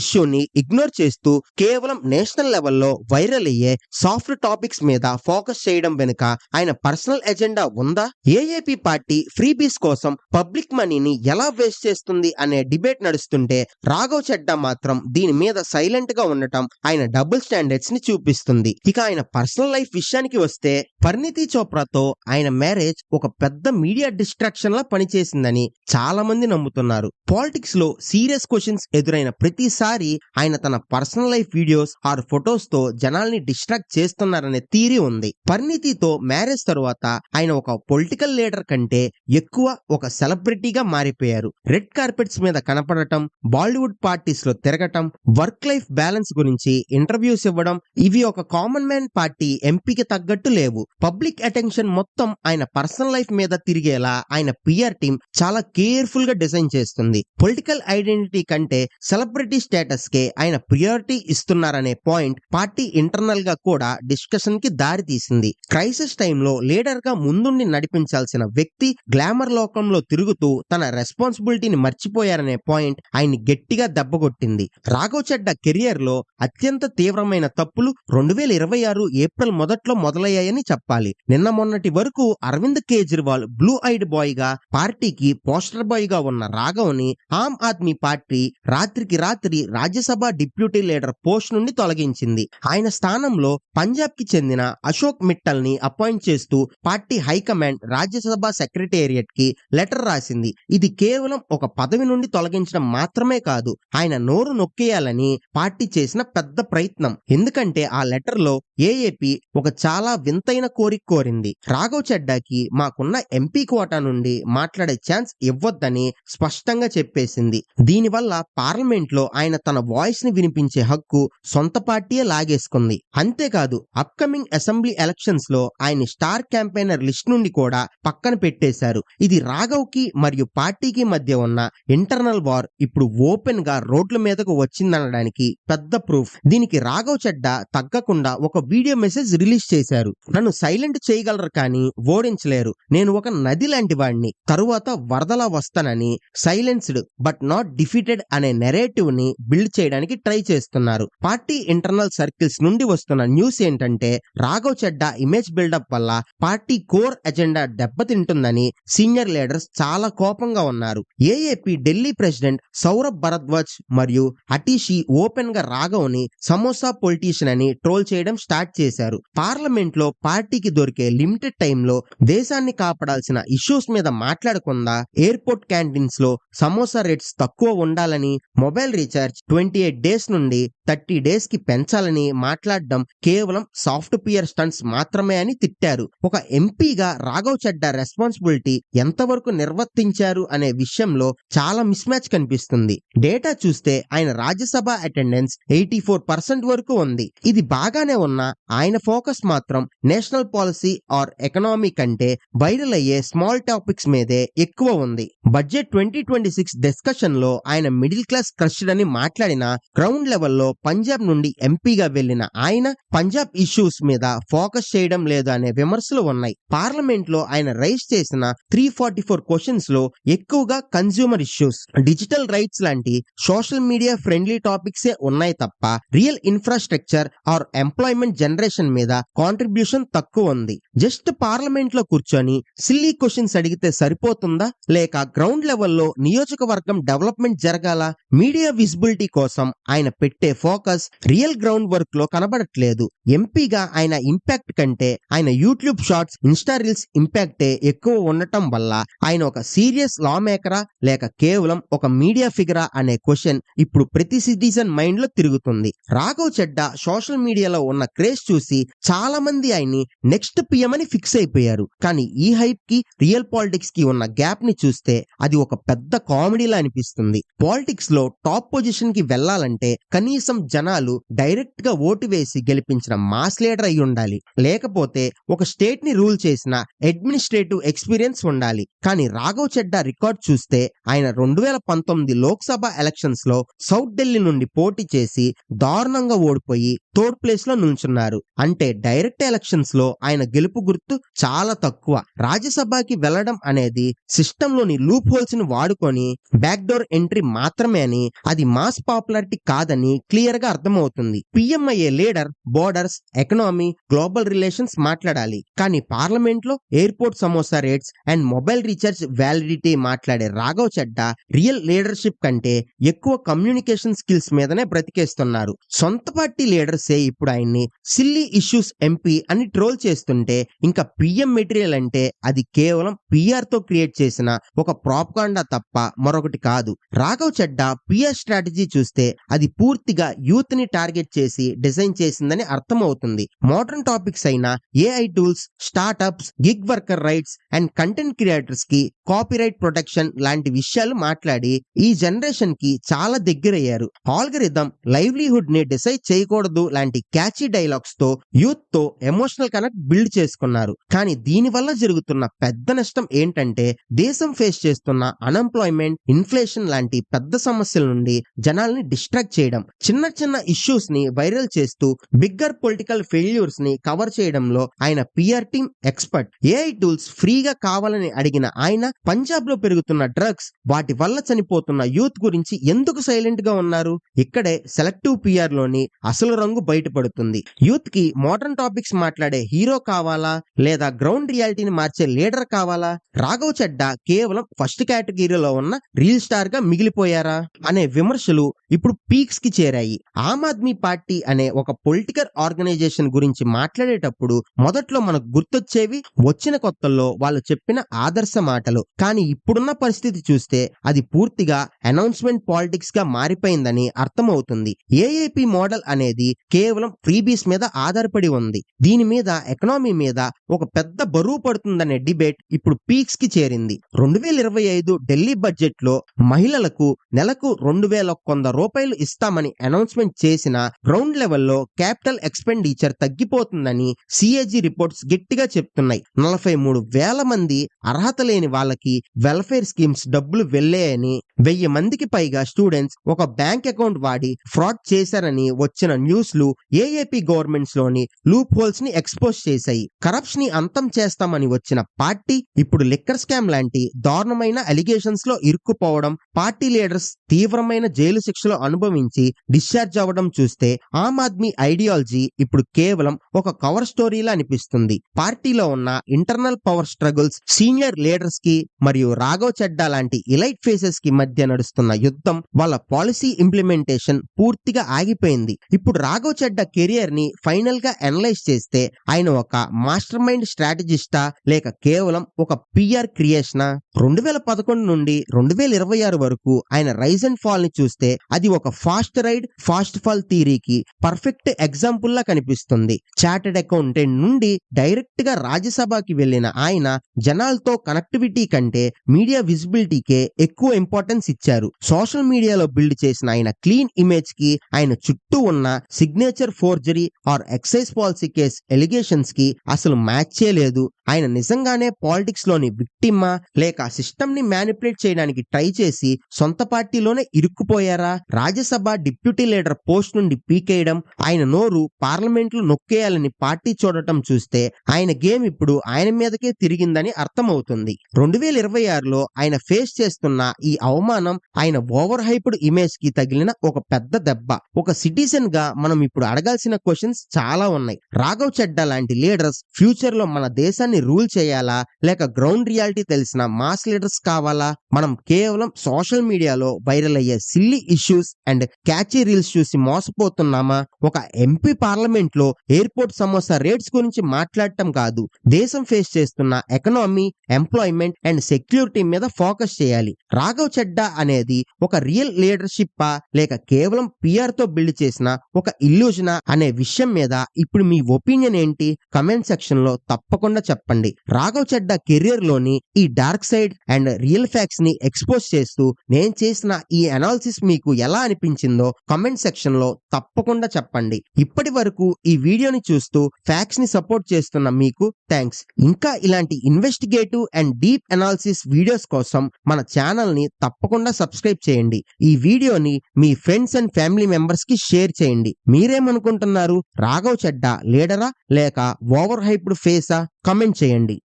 ఇష్యూని ఇగ్నోర్ చేస్తూ కేవలం నేషనల్ లెవెల్లో వైరల్ అయ్యే సాఫ్ట్ టాపిక్స్ మీద ఫోకస్ చేయడం వెనుక ఆయన పర్సనల్ ఎజెండా ఉందా? ఏఏపీ పార్టీ ఫ్రీబీస్ కోసం పబ్లిక్ మనీని ఎలా వేస్ట్ చేస్తుంది అనే డిబేట్ నడుస్తుంటే రాఘవ్ చెడ్డా మాత్రం దీని మీద సైలెంట్ గా ఉండటం ఆయన డబుల్ స్టాండర్డ్స్ ని చూపిస్తుంది. ఇక ఆయన పర్సనల్ లైఫ్ విషయానికి వస్తే పరిణీతి చోప్రాతో ఆయన మ్యారేజ్ ఒక పెద్ద మీడియా డిస్ట్రాక్షన్ లా పనిచేసిందని చాలా మంది నమ్ముతున్నారు. పాలిటిక్స్ లో సీరియస్ క్వశ్చన్స్ ఎదురైన ప్రతిసారి ఆయన తన personal life videos are photos తో జనాల్ని డిస్ట్రాక్ట్ చేస్తున్నారనే థియరీ ఉంది. పరిణీతితో మ్యారేజ్ తరువాత ఆయన ఒక పొలిటికల్ లీడర్ కంటే ఎక్కువ ఒక సెలబ్రిటీగా మారిపోయారు. రెడ్ కార్పెట్స్ మీద కనపడటం, బాలీవుడ్ పార్టీస్ లో తిరగటం, వర్క్ లైఫ్ బ్యాలెన్స్ గురించి ఇంటర్వ్యూస్ ఇవ్వడం, ఇవి ఒక కామన్ మ్యాన్ పార్టీ ఎంపీకి తగ్గట్టు లేవు. పబ్లిక్ అటెన్షన్ మొత్తం ఆయన పర్సనల్ లైఫ్ మీద తిరిగేలా ఆయన పిఆర్ టీం చాలా కేర్ఫుల్ గా డిజైన్ చేస్తుంది. పొలిటికల్ ఐడెంటిటీ కంటే సెలబ్రిటీ స్టేటస్ కే ఆయన ప్రియారిటీ ఇస్తున్నారనే పాయింట్ పార్టీ ఇంటర్నల్ గా కూడా డిస్కషన్ కి దారి తీసింది. క్రైసిస్ టైంలో లీడర్ గా ముందుండి నడిపించాల్సిన వ్యక్తి గ్లామర్ లోకంలో తిరుగుతూ తన రెస్పాన్సిబిలిటీని మర్చిపోయారనే పాయింట్ ఆయన్ని గట్టిగా దెబ్బకొట్టింది. రాఘవ్ చెడ్డా కెరియర్ లో అత్యంత తీవ్రమైన తప్పులు 2026 ఏప్రిల్ మొదట్లో మొదలయ్యాయని చెప్పాలి. నిన్న మొన్నటి వరకు Arvind Kejriwal blue eyed boy గా పార్టీకి పోస్టర్ బాయ్ గా ఉన్న రాఘవ్ ని ఆమ్ ఆద్మీ పార్టీ రాత్రికి రాత్రి రాజ్యసభ డిప్యూటీ లీడర్ పోస్ట్ నుండి తొలగించింది. ఆయన స్థానంలో పంజాబ్ కి చెందిన అశోక్ మిట్టల్ ని అపాయింట్ చేస్తూ పార్టీ హైకమాండ్ రాజ్యసభ సెక్రటేరియట్ కి లెటర్ రాసింది. ఇది కేవలం ఒక పదవి నుండి తొలగించడం మాత్రమే కాదు, ఆయన నోరు నొక్కేయాలని పార్టీ చేసిన పెద్ద ప్రయత్నం. ఎందుకంటే ఆ లెటర్ లో ఏఏపీ ఒక చాలా వింతైన కోరిక కోరింది. రాఘవ్ చెడ్డాకి మాకున్న ఎంపీ కోటా నుండి మాట్లాడే ఛాన్స్ ఇవ్వొద్దని స్పష్టంగా చెప్పేసింది. దీనివల్ల పార్లమెంట్ లో ఆయన తన వాయిస్ ని వినిపించే హక్కు సొంత పార్టీయే లాగేసుకుంది. అంతేకాదు అప్కమింగ్ అసెంబ్లీ ఎలక్షన్స్ లో ఆయన స్టార్ క్యాంపెయినర్ లిస్ట్ నుండి కూడా పక్కన పెట్టేశారు. ఇది రాఘవ్ కి మరియు పార్టీకి మధ్య ఉన్న ఇంటర్నల్ వార్ ఇప్పుడు ఓపెన్ గా రోడ్ల మీదకు వచ్చిందనడానికి పెద్ద ప్రూఫ్. దీనికి రాఘవ్ చెడ్డా తగ్గకుండా ఒక వీడియో మెసేజ్ రిలీజ్ చేశారు. నన్ను సైలెంట్ చేయగలరు కానీ ఓడించలేరు, నేను ఒక నది లాంటి వాడిని, తరువాత వరదలా వస్తానని సైలెన్స్డ్ బట్ నాట్ డిఫీటెడ్ అనే నెరేటివ్ ని బిల్డ్ చేయడానికి ట్రై చేస్తున్నారు. పార్టీ ఇంటర్నల్ సర్కిల్స్ నుండి వస్తున్న న్యూస్ ఏంటంటే రాఘవ్ చెడ్డా ఇమేజ్ బిల్డప్ వల్ల పార్టీ కోర్ ఎజెండా దెబ్బతింటుందని సీనియర్ లీడర్స్ చాలా కోపంగా ఉన్నారు. ఏఏపీ ఢిల్లీ ప్రెసిడెంట్ సౌరభ్ భరద్వాజ్ మరియు అటీషి ఓపెన్ గా రాఘవ్ ని సమోసా పొలిటీషియన్ అని ట్రోల్ చేయడం స్టార్ట్ చేశారు. పార్లమెంట్ లో పార్టీకి దొరికే లిమిటెడ్ టైంలో దేశాన్ని కాపాడాల్సిన ఇష్యూస్ మీద మాట్లాడకుండా ఎయిర్పోర్ట్ క్యాంటీన్స్ లో సమోసా రేట్స్ తక్కువ ఉండాలని, మొబైల్ రీఛార్జ్ 28 డేస్ నుండి 30 డేస్ కి పెంచాలని మాట్లాడడం కేవలం సాఫ్ట్ పియర్ స్టంట్స్ మాత్రమే అని తిట్టారు. ఒక ఎంపీగా రాఘవ్ చెడ్డా రెస్పాన్సిబిలిటీ ఎంతవరకు నిర్వర్తించారు అనే విషయంలో చాలా మిస్ మ్యాచ్ కనిపిస్తుంది. డేటా చూస్తే ఆయన రాజ్యసభ అటెండెన్స్ 84% వరకు ఉంది. ఇది బాగానే ఉన్నా ఆయన ఫోకస్ మాత్రం నేషనల్ పాలసీ ఆర్ ఎకనామీ కంటే వైరల్ అయ్యే స్మాల్ టాపిక్స్ మీదే ఎక్కువ ఉంది. బడ్జెట్ 2026 డిస్కషన్ లో ఆయన మిడిల్ క్లాస్ క్రష్డ్ అని మాట్లాడిన గ్రౌండ్ లెవెల్లో పంజాబ్ నుండి ఎంపీగా వెళ్లిన ఆయన పంజాబ్ ఇష్యూస్ మీద ఫోకస్ చేయడం లేదు అనే విమర్శలు ఉన్నాయి. పార్లమెంట్ లో ఆయన రైజ్ చేసిన 344 క్వశ్చన్స్ లో ఎక్కువగా కన్స్యూమర్ ఇష్యూస్, డిజిటల్ రైట్స్ లాంటి సోషల్ మీడియా ఫ్రెండ్లీ టాపిక్సే ఉన్నాయి తప్ప real infrastructure or employment generation మీద కాంట్రిబ్యూషన్ తక్కువ ఉంది. జస్ట్ పార్లమెంట్ లో కూర్చొని సిల్లీ క్వశ్చన్స్ అడిగితే సరిపోతుందా, లేక గ్రౌండ్ లెవెల్లో నియోజకవర్గం డెవలప్మెంట్ జరగాల? మీడియా విజిబిలిటీ కోసం ఆయన పెట్టే ఫోకస్ రియల్ గ్రౌండ్ వర్క్ లో కనబడట్లేదు. ఎంపీగా ఆయన ఇంపాక్ట్ కంటే ఆయన యూట్యూబ్ షార్ట్స్, ఇన్స్టా రీల్స్ ఇంపాక్టే ఎక్కువ ఉండటం వల్ల ఆయన ఒక సీరియస్ లా మేకరా లేక కేవలం ఒక మీడియా ఫిగరా అనే క్వశ్చన్ ఇప్పుడు ప్రతి సిటిజన్ మైండ్ లో తిరుగుతుంది. రాఘవ్ చెడ్డా సోషల్ మీడియాలో ఉన్న క్రేజ్ చూసి చాలా మంది ఆయన్ని నెక్స్ట్ పిఎం అని ఫిక్స్ అయిపోయారు. కానీ ఈ హైప్ కి రియల్ పాలిటిక్స్ కి ఉన్న గ్యాప్ ని చూస్తే అది ఒక పెద్ద కామెడీలా అనిపిస్తుంది. పాలిటిక్స్ లో టాప్ పొజిషన్ కి వెళ్లాలంటే కనీసం జనాలు డైరెక్ట్ గా ఓటు వేసి గెలిపించిన మాస్ లీడర్ అయి ఉండాలి, లేకపోతే ఒక స్టేట్ ని రూల్ చేసిన అడ్మినిస్ట్రేటివ్ ఎక్స్పీరియన్స్ ఉండాలి. కానీ రాఘవ్ చెడ్డా రికార్డ్ చూస్తే ఆయన 2019 లోక్సభ ఎలక్షన్స్ లో సౌత్ ఢిల్లీ నుండి పోటీ చేసి దారుణంగా ఓడిపోయి థర్డ్ ప్లేస్ లో నిల్చున్నారు. అంటే డైరెక్ట్ ఎలక్షన్స్ లో ఆయన గెలుపు గుర్తు చాలా తక్కువ. రాజ్యసభకి వెళ్లడం అనేది సిస్టమ్ లోని లూప్ హోల్స్ ని వాడుకొని బ్యాక్ డోర్ ఎంట్రీ మాత్రమే అని, అది మాస్ పాపులారిటీ కాదని క్లియర్ గా అర్థమవుతుంది. పిఎం అయ్యే leader borders, economy, global relations మాట్లాడాలి. కానీ పార్లమెంట్ లో airport samosa rates and mobile recharge validity మాట్లాడే రాఘవ్ చెడ్డా రియల్ లీడర్షిప్ కంటే ఎక్కువ కమ్యూనికేషన్ స్కిల్స్ మీదనే బ్రతికేస్తున్నారు. సొంత పార్టీ లీడర్సే ఇప్పుడు ఆయన్ని సిల్లీ ఇష్యూస్ ఎంపీ అని ట్రోల్ చేస్తుంటే ఇంకా పిఎం మెటీరియల్ అంటే అది కేవలం పిఆర్ తో క్రియేట్ చేసిన ఒక ప్రాపగాండా తప్ప మరొకటి కాదు. రాఘవ్ చెడ్డా పిఆర్ స్ట్రాటజీ చూస్తే అది పూర్తిగా యూత్ ని టార్గెట్ చేసి డిజైన్ చేసిందని అర్థమవుతుంది. మోడర్న్ టాపిక్స్ అయిన AI tools, startups, gig worker rights and content creators కి కాపీరైట్ ప్రొటెక్షన్ లాంటి విషయాలు మాట్లాడి ఈ జనరేషన్ కి చాలా దగ్గరయ్యారు. ఆల్గరిథం లైవ్లీహుడ్ ని డిసైడ్ చేయకూడదు లాంటి క్యాచీ డైలాగ్స్ తో యూత్ తో ఎమోషనల్ కనెక్ట్ బిల్డ్ చేసుకున్నారు. కానీ దీని వల్ల జరుగుతున్న పెద్ద నష్టం ఏంటంటే దేశం ఫేస్ చేస్తున్న అన్ఎంప్లాయ్మెంట్, ఇన్ఫ్లేషన్ లాంటి పెద్ద సమస్యల నుండి జనాల్ని డిస్ట్రాక్ట్ చేయడం, చిన్న చిన్న ఇష్యూస్ ని వైరల్ చేస్తూ బిగ్గర్ పొలిటికల్ ఫెయిల్యూర్స్ ని కవర్ చేయడంలో ఆయన PR team expert. AI tools ఫ్రీగా కావాలని అడిగిన ఆయన పంజాబ్ లో పెరుగుతున్న డ్రగ్స్, వాటి వల్ల చనిపోతున్న యూత్ గురించి ఎందుకు సైలెంట్ గా ఉన్నారు? ఇక్కడే సెలెక్టివ్ పిఆర్ లోని అసలు రంగు బయటపడుతుంది. యూత్ కి మోడర్న్ టాపిక్స్ మాట్లాడే హీరో కావాలా లేదా గ్రౌండ్ రియాలిటీని మార్చే లీడర్ కావాలా? రాఘవ్ చెడ్డా కేవలం ఫస్ట్ కేటగిరీలో ఉన్న రీల్ స్టార్ గా మిగిలిపోయారా అనే విమర్శలు ఇప్పుడు పీక్స్ కి చేరాయి. ఆమ్ ఆద్మీ పార్టీ అనే ఒక పొలిటికల్ ఆర్గనైజేషన్ గురించి మాట్లాడేటప్పుడు మొదట్లో మనకు గుర్తొచ్చేవి వచ్చిన కొత్తల్లో వాళ్ళు చెప్పిన ఆదర్శ మాటలు. కానీ ఇప్పుడున్న పరిస్థితి చూస్తే అది పూర్తిగా అనౌన్స్మెంట్ పాలిటిక్స్ గా మారిపోయిందని అర్థమవుతుంది. ఏఏపీ మోడల్ అనేది కేవలం ఫ్రీబీస్ మీద ఆధారపడి ఉంది. దీని మీద ఎకనామీ మీద ఒక పెద్ద బరువు పడుతుందనే డిబేట్ ఇప్పుడు పీక్స్ కి చేరింది. 2025 ఢిల్లీ బడ్జెట్ లో మహిళలకు నెలకు 2100 రూపాయలు ఇస్తామని అనౌన్స్మెంట్ చేసిన గ్రౌండ్ లెవెల్లో క్యాపిటల్ ఎక్స్పెండిచర్ తగ్గిపోతుందని సిఏజీ రిపోర్ట్స్ గట్టిగా చెప్తున్నాయి. 43,000 మంది అర్హత లేని వాళ్ళకి వెల్ఫేర్ స్కీమ్స్ డబ్బులు వెళ్లాయని, 1000 మందికి పైగా స్టూడెంట్స్ ఒక బ్యాంక్ అకౌంట్ వాడి ఫ్రాడ్ చేశారని వచ్చిన న్యూస్లు ఏఏపీ గవర్నమెంట్స్ లోని లూప్ హోల్స్ ని ఎక్స్పోజ్ చేశాయి. కరప్షన్ ని అంతం చేస్తామని వచ్చిన పార్టీ ఇప్పుడు లిక్కర్ స్కామ్ లాంటి దారుణమైన అలిగేషన్స్ లో ఇరుక్కుపోవడం, పార్టీ లీడర్స్ తీవ్రమైన జైలు శిక్షలు అనుభవించి డిశ్చార్జ్ అవ్వడం చూస్తే ఆమ్ ఆద్మీ ఐడియాలజీ ఇప్పుడు కేవలం ఒక కవర్ స్టోరీలా అనిపిస్తుంది. పార్టీలో ఉన్న internal power struggles, senior leaders కి మరియు రాఘవ్ చెడ్డా లాంటి ఇలైట్ ఫేసెస్ కి మధ్య నడుస్తున్న యుద్ధం, వాళ్ళ పాలసీ ఇంప్లిమెంటేషన్ పూర్తిగా ఆగిపోయింది. ఇప్పుడు రాఘవ్ చెడ్డా కెరియర్ ని ఫైనల్ గా అనలైజ్ చేస్తే ఆయన ఒక మాస్టర్ మైండ్ స్ట్రాటజిస్టా లేక కేవలం ఒక పిఆర్ క్రియేషనా? 2011 నుండి 2026 వరకు ఆయన రైజ్ అండ్ ఫాల్ ని చూస్తే అది ఒక ఫాస్ట్ రైడ్ ఫాస్ట్ ఫాల్ థియరీకి పర్ఫెక్ట్ ఎగ్జాంపుల్ లా కనిపిస్తుంది. చార్టెడ్ అకౌంటెంట్ నుండి డైరెక్ట్ గా రాజ్యసభకి వెళ్లిన ఆయన జనాలతో కనెక్టివిటీ కంటే మీడియా విజిబిలిటీకే ఎక్కువ ఇంపార్టెన్స్ ఇచ్చారు. సోషల్ మీడియాలో బిల్డ్ చేసిన ఆయన క్లీన్ ఇమేజ్ కి ఆయన చుట్టూ ఉన్న signature forgery or excise policy case allegations కి అసలు మ్యాచ్ చేయలేదు. ఆయన నిజంగానే పాలిటిక్స్ లోని విక్టిమా లేక సిస్టమ్ ని మ్యానిపులేట్ చేయడానికి ట్రై చేసి సొంత పార్టీలోనే ఇరుక్కుపోయారా? రాజ్యసభ డిప్యూటీ లీడర్ పోస్ట్ నుండి పీకేయడం, ఆయన నోరు పార్లమెంట్ లో నొక్కేయాలని పార్టీ చూడటం చూస్తే ఆయన గేమ్ ఇప్పుడు ఆయన మీదకే తిరిగిందని అర్థమవుతుంది. 2026లో ఆయన ఫేస్ చేస్తున్న ఈ అవమానం ఆయన ఓవర్ హైప్డ్ ఇమేజ్ కి తగిలిన ఒక పెద్ద దెబ్బ. ఒక సిటిజన్ గా మనం ఇప్పుడు అడగాల్సిన క్వశ్చన్స్ చాలా ఉన్నాయి. రాఘవ్ చెడ్డా లాంటి లీడర్స్ ఫ్యూచర్ లో మన దేశాన్ని సొసైటీని రూల్ చేయాలా లేక గ్రౌండ్ రియాలిటీ తెలిసిన మాస్ లీడర్స్ కావాలా? మనం కేవలం సోషల్ మీడియాలో వైరల్ అయ్యే silly issues and catchy reels చూసి మోసపోతున్నామా? ఒక ఎంపీ పార్లమెంట్ లో ఎయిర్పోర్ట్ సమోసా రేట్స్ గురించి మాట్లాడటం కాదు, దేశం ఫేస్ చేస్తున్న ఎకనామీ, ఎంప్లాయ్మెంట్ అండ్ సెక్యూరిటీ మీద ఫోకస్ చేయాలి. రాఘవ్ చెడ్డా అనేది ఒక రియల్ లీడర్షిప్పా లేక కేవలం పిఆర్ తో బిల్డ్ చేసిన ఒక ఇల్యూజనా అనే విషయం మీద ఇప్పుడు మీ ఒపీనియన్ ఏంటి? కమెంట్ సెక్షన్ లో తప్పకుండా చెప్పండి. రాఘవ్ చెడ్డా కెరియర్ లోని ఈ dark side and real facts ని ఎక్స్పోజ్ చేస్తూ నేను చేసిన ఈ అనాలిసిస్ మీకు ఎలా అనిపించిందో కమెంట్ సెక్షన్ లో తప్పకుండా చెప్పండి. ఇప్పటి వరకు ఈ వీడియోని చూస్తూ ఫ్యాక్ట్స్ ని సపోర్ట్ చేస్తున్న మీకు థ్యాంక్స్. ఇంకా ఇలాంటి investigative and deep analysis videos కోసం మన ఛానల్ ని తప్పకుండా సబ్స్క్రైబ్ చేయండి. ఈ వీడియోని మీ ఫ్రెండ్స్ అండ్ ఫ్యామిలీ మెంబర్స్ కి షేర్ చేయండి. మీరేమనుకుంటున్నారు? రాఘవ్ చెడ్డా లీడరా లేక ఓవర్ హైప్డ్ ఫేసా? కమెంట్ చేయండి.